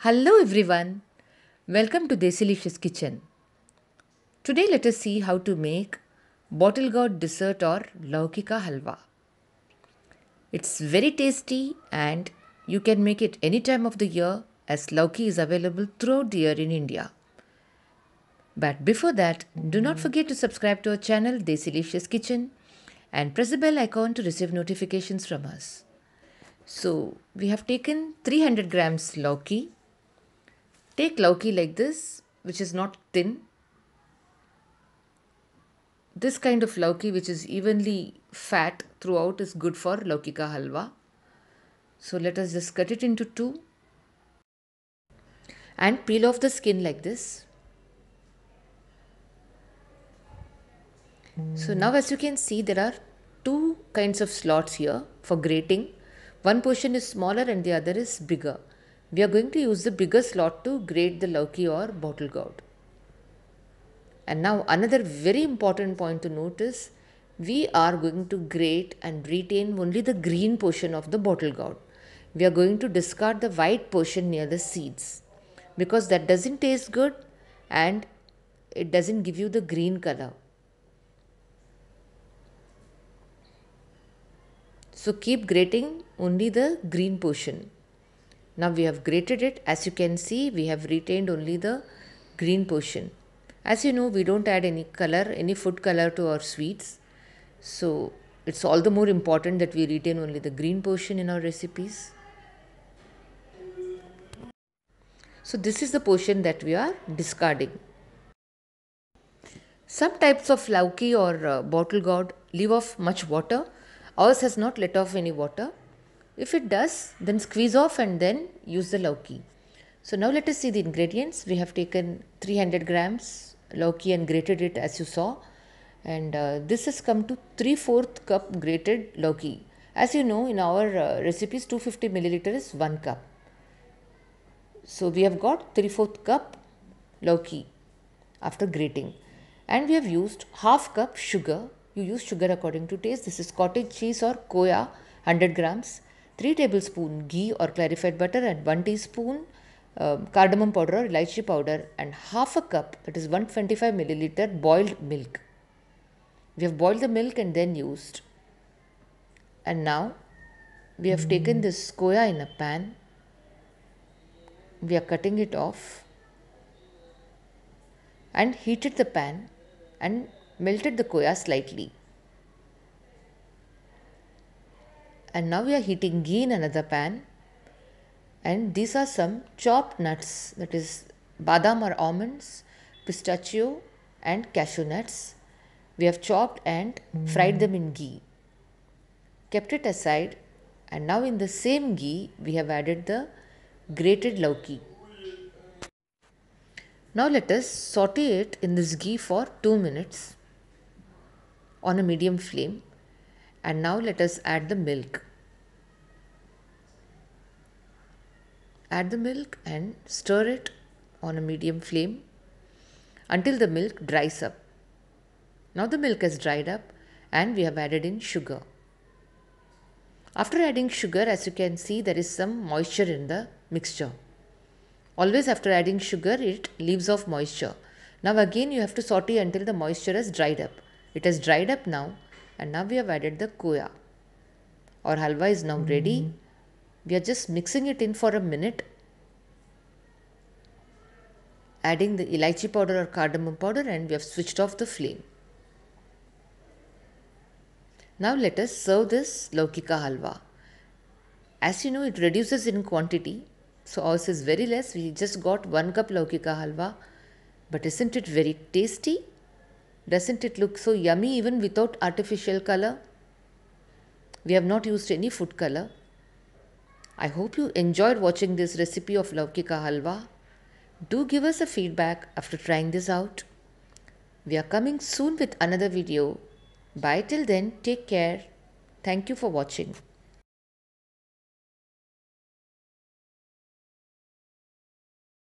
Hello everyone, welcome to Desilicious Kitchen. Today let us see how to make bottle gourd dessert or lauki ka halwa. It's very tasty and you can make it any time of the year as lauki is available throughout the year in India. But before that, do not forget to subscribe to our channel Desilicious Kitchen and press the bell icon to receive notifications from us. So we have taken 300 grams lauki. Take lauki like this, which is not thin. This kind of lauki, which is evenly fat throughout, is good for lauki ka halwa. So let us just cut it into two and peel off the skin like this. So now as you can see, there are two kinds of slots here for grating. One portion is smaller and the other is bigger. We are going to use the bigger slot to grate the lauki or bottle gourd. And now another very important point to note is we are going to grate and retain only the green portion of the bottle gourd. We are going to discard the white portion near the seeds because that doesn't taste good and it doesn't give you the green color. So keep grating only the green portion. Now we have grated it. As you can see, we have retained only the green portion. As you know, we don't add any color, any food color to our sweets. So it's all the more important that we retain only the green portion in our recipes. So this is the portion that we are discarding. Some types of lauki or bottle gourd leave off much water. Ours has not let off any water. If it does, then squeeze off and then use the lauki. So now let us see the ingredients. We have taken 300 grams lauki and grated it as you saw. And this has come to 3/4 cup grated lauki. As you know, in our recipes, 250 milliliter is 1 cup. So we have got 3/4 cup lauki after grating. And we have used half cup sugar. You use sugar according to taste. This is cottage cheese or koya, 100 grams. 3 tablespoon ghee or clarified butter and 1 teaspoon cardamom powder or elaichi powder and half a cup, that is 125 milliliter boiled milk. We have boiled the milk and then used. And now we have taken this koya in a pan. We are cutting it off and heated the pan and melted the koya slightly. And now we are heating ghee in another pan. And these are some chopped nuts, that is badam or almonds, pistachio and cashew nuts. We have chopped and fried them in ghee. Kept it aside and now in the same ghee we have added the grated lauki. Now let us saute it in this ghee for 2 minutes on a medium flame. And now let us add the milk. Add the milk and stir it on a medium flame until the milk dries up. Now the milk has dried up and we have added in sugar. After adding sugar, as you can see, there is some moisture in the mixture. Always after adding sugar, it leaves off moisture. Now again you have to saute until the moisture has dried up. It has dried up now and now we have added the koya. Our halwa is now ready. We are just mixing it in for a minute, adding the elaichi powder or cardamom powder, and we have switched off the flame. Now let us serve this lauki ka halwa. As you know, it reduces in quantity. So ours is very less. We just got 1 cup lauki ka halwa. But isn't it very tasty? Doesn't it look so yummy even without artificial color? We have not used any food color. I hope you enjoyed watching this recipe of lauki ka halwa. Do give us a feedback after trying this out. We are coming soon with another video. Bye till then, take care. Thank you for watching.